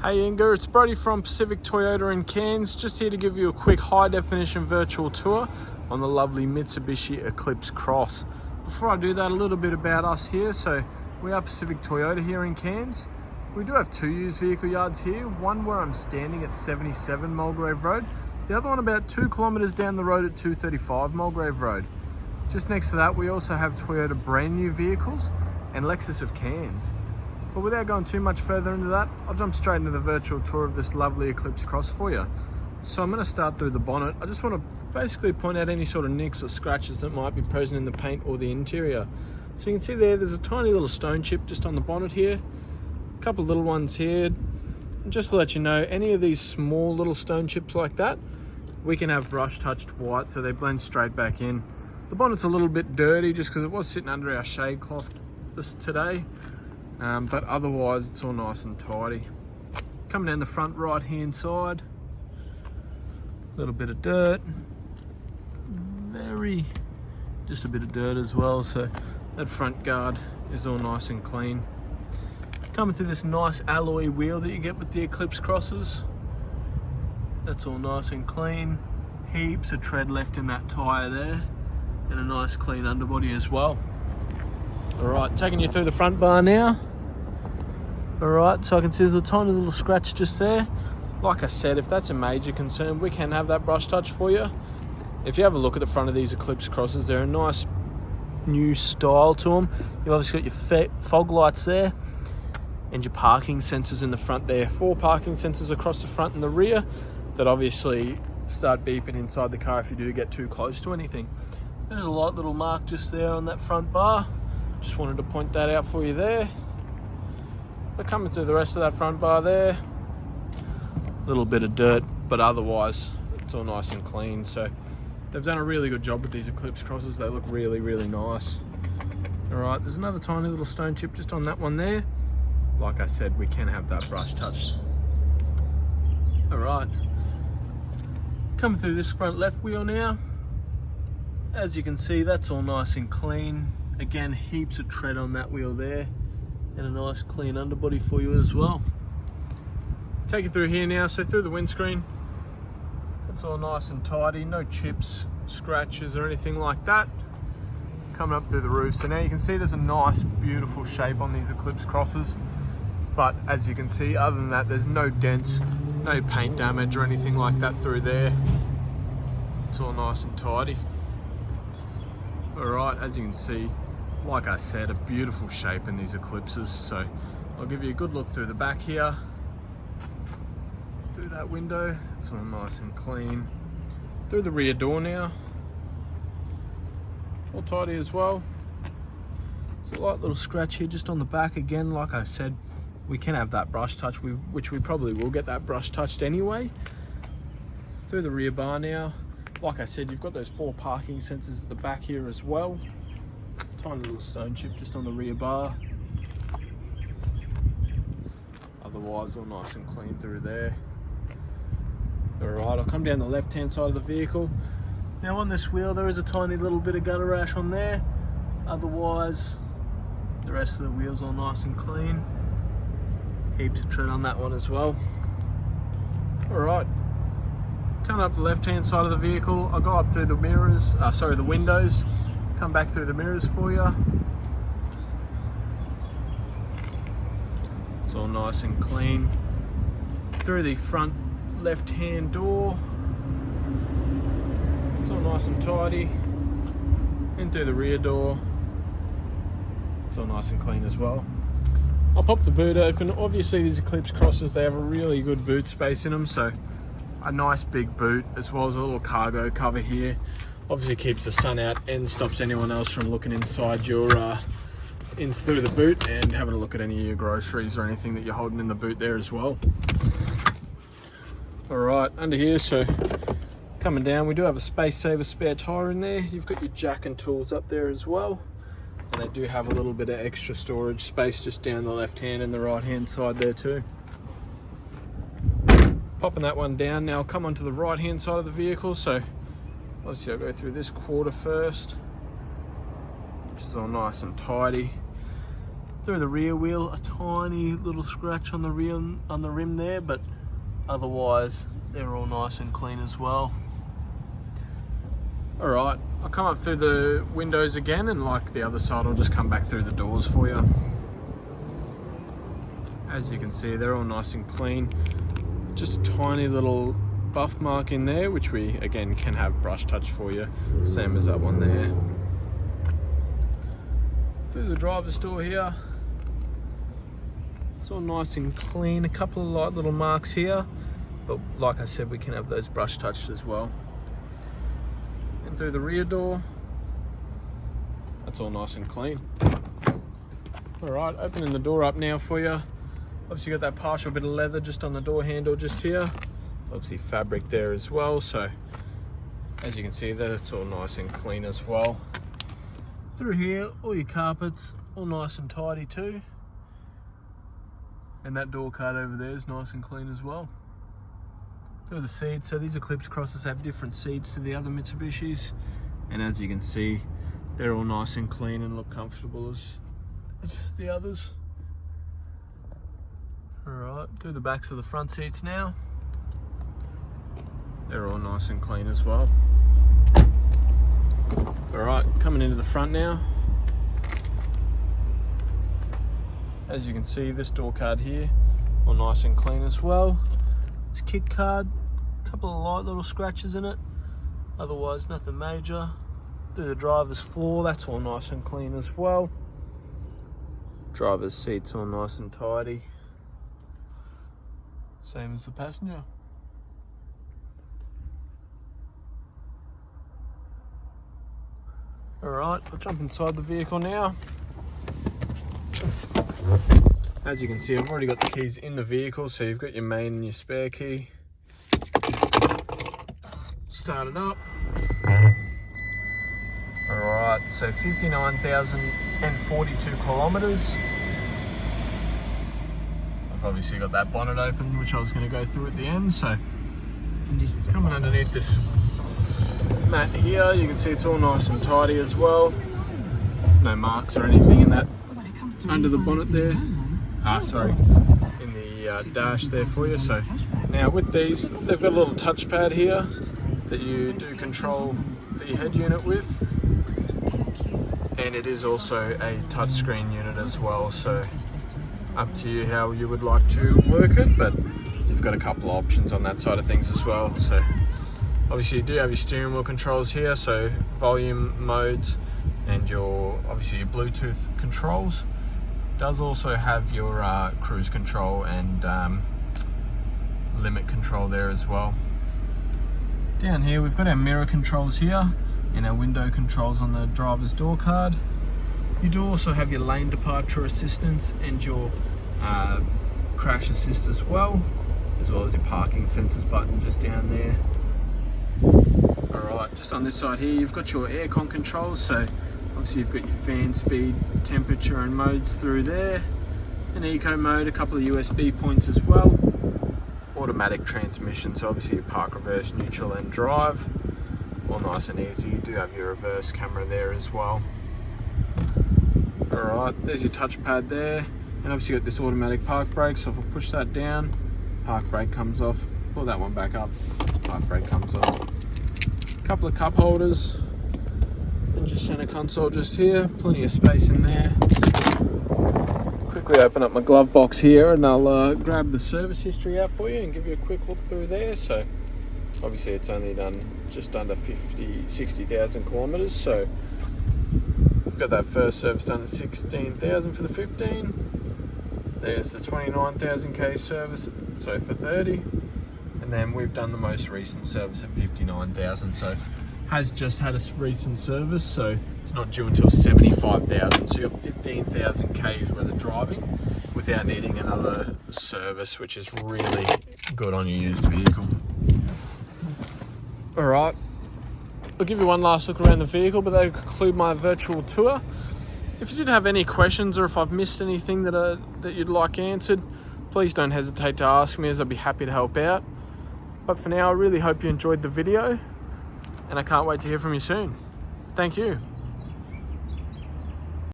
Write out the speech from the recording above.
Hey Inga, it's Brody from Pacific Toyota in Cairns, just here to give you a quick high definition virtual tour on the lovely Mitsubishi Eclipse Cross. Before I do that, a little bit about us here. So we are Pacific Toyota here in Cairns. We do have two used vehicle yards here, one where I'm standing at 77 Mulgrave Road, the other one about 2 kilometres down the road at 235 Mulgrave Road. Just next to that, we also have Toyota brand new vehicles and Lexus of Cairns. But without going too much further into that, I'll jump straight into the virtual tour of this lovely Eclipse Cross for you. So I'm going to start through the bonnet. I just want to basically point out any sort of nicks or scratches that might be present in the paint or the interior. So you can see there's a tiny little stone chip just on the bonnet here, a couple little ones here. And just to let you know, any of these small little stone chips like that, we can have brush touched white so they blend straight back in. The bonnet's a little bit dirty just because it was sitting under our shade cloth today. But otherwise it's all nice and tidy. Coming down the front right hand side, a little bit of dirt, just a bit of dirt as well, so that front guard is all nice and clean. Coming through this nice alloy wheel that you get with the Eclipse Crosses, that's all nice and clean. Heaps of tread left in that tyre there, and a nice clean underbody as well. Alright, taking you through the front bar now. Alright, so I can see there's a tiny little scratch just there. Like I said, if that's a major concern, we can have that brush touch for you. If you have a look at the front of these Eclipse Crosses, they're a nice new style to them. You've obviously got your fog lights there and your parking sensors in the front there. 4 parking sensors across the front and the rear that obviously start beeping inside the car if you do get too close to anything. There's a light little mark just there on that front bar. Just wanted to point that out for you there. But coming through the rest of that front bar there, a little bit of dirt, but otherwise it's all nice and clean. So they've done a really good job with these Eclipse Crosses. They look really, really nice. Alright, there's another tiny little stone chip just on that one there. Like I said, we can have that brush touched. Alright, coming through this front left wheel now. As you can see, that's all nice and clean. Again, heaps of tread on that wheel there, and a nice clean underbody for you as well. Take you through here now, so through the windscreen, it's all nice and tidy, no chips, scratches or anything like that. Coming up through the roof, so now you can see there's a nice beautiful shape on these Eclipse Crosses, but as you can see, other than that, there's no dents, no paint damage or anything like that through there. It's all nice and tidy. Alright, as you can see, like I said, a beautiful shape in these Eclipses. So I'll give you a good look through the back here. Through that window, it's all nice and clean. Through the rear door now, all tidy as well. There's a light little scratch here just on the back. Again, like I said, we can have that brush touch, which we probably will get that brush touched anyway. Through the rear bar now, like I said, you've got those 4 parking sensors at the back here as well. Tiny little stone chip just on the rear bar. Otherwise, all nice and clean through there. Alright, I'll come down the left hand side of the vehicle. Now on this wheel, there is a tiny little bit of gutter rash on there. Otherwise, the rest of the wheel's all nice and clean. Heaps of tread on that one as well. Alright. Coming up the left hand side of the vehicle, I'll go up through the mirrors, the windows, come back through the mirrors for you. It's all nice and clean. Through the front left hand door, it's all nice and tidy. And through the rear door, it's all nice and clean as well. I'll pop the boot open. Obviously these Eclipse Crosses, they have a really good boot space in them, so a nice big boot, as well as a little cargo cover here. Obviously keeps the sun out and stops anyone else from looking inside your through the boot and having a look at any of your groceries or anything that you're holding in the boot there as well. Alright, under here, so coming down, we do have a space saver spare tire in there. You've got your jack and tools up there as well, and they do have a little bit of extra storage space just down the left hand and the right hand side there too. Popping that one down, now I'll come onto the right hand side of the vehicle. So obviously I'll go through this quarter first, which is all nice and tidy. Through the rear wheel, a tiny little scratch on the rim there, but otherwise they're all nice and clean as well. All right, I'll come up through the windows again, and like the other side, I'll just come back through the doors for you. As you can see, they're all nice and clean. Just a tiny little buff mark in there, which we again can have brush touch for you, same as that one there. Through the driver's door here, it's all nice and clean. A couple of light little marks here, but like I said, we can have those brush touched as well. And through the rear door, that's all nice and clean. All right, opening the door up now for you. Obviously got that partial bit of leather just on the door handle just here. Obviously fabric there as well, so as you can see there, it's all nice and clean as well. Through here, all your carpets all nice and tidy too. And that door card over there is nice and clean as well. Through the seats, so these Eclipse Crosses have different seats to the other Mitsubishis, and as you can see, they're all nice and clean and look comfortable as the others. Alright, through the backs of the front seats now. They're all nice and clean as well. Alright, coming into the front now. As you can see, this door card here, all nice and clean as well. This kick card, a couple of light little scratches in it. Otherwise, nothing major. Through the driver's floor, that's all nice and clean as well. Driver's seats all nice and tidy. Same as the passenger. Alright, I'll jump inside the vehicle now. As you can see, I've already got the keys in the vehicle, so you've got your main and your spare key. Start it up. Alright, so 59,042 kilometers. I've obviously got that bonnet open, which I was going to go through at the end, so coming underneath this mat here, you can see it's all nice and tidy as well. No marks or anything in that under the bonnet there. Sorry, in the dash there for you. So now with these, they've got a little touchpad here that you do control the head unit with, and it is also a touchscreen unit as well, so up to you how you would like to work it, but you've got a couple of options on that side of things as well. So obviously you do have your steering wheel controls here, so volume modes and your obviously your Bluetooth controls. It does also have your cruise control and limit control there as well. Down here we've got our mirror controls here and our window controls on the driver's door card. You do also have your lane departure assistance and your crash assist as well as your parking sensors button just down there. Alright, just on this side here you've got your aircon controls, so obviously you've got your fan speed, temperature and modes through there. An eco mode, a couple of USB points as well. Automatic transmission, so obviously your park, reverse, neutral and drive. All nice and easy. You do have your reverse camera there as well. Alright, there's your touchpad there, and obviously you got this automatic park brake, so if I push that down, park brake comes off, pull that one back up, park brake comes off. A couple of cup holders, and just center console just here, plenty of space in there. Quickly open up my glove box here and I'll grab the service history out for you and give you a quick look through there. So obviously it's only done just under 60,000 kilometers, so got that first service done at 16,000 for the 15. There's the 29,000 K service, so for 30, and then we've done the most recent service at 59,000. So has just had a recent service, so it's not due until 75,000. So you've got 15,000 Ks worth of driving without needing another service, which is really good on your used vehicle. All right. I'll give you one last look around the vehicle, but that'll conclude my virtual tour. If you did have any questions or if I've missed anything that you'd like answered, please don't hesitate to ask me, as I'd be happy to help out. But for now, I really hope you enjoyed the video, and I can't wait to hear from you soon. Thank you.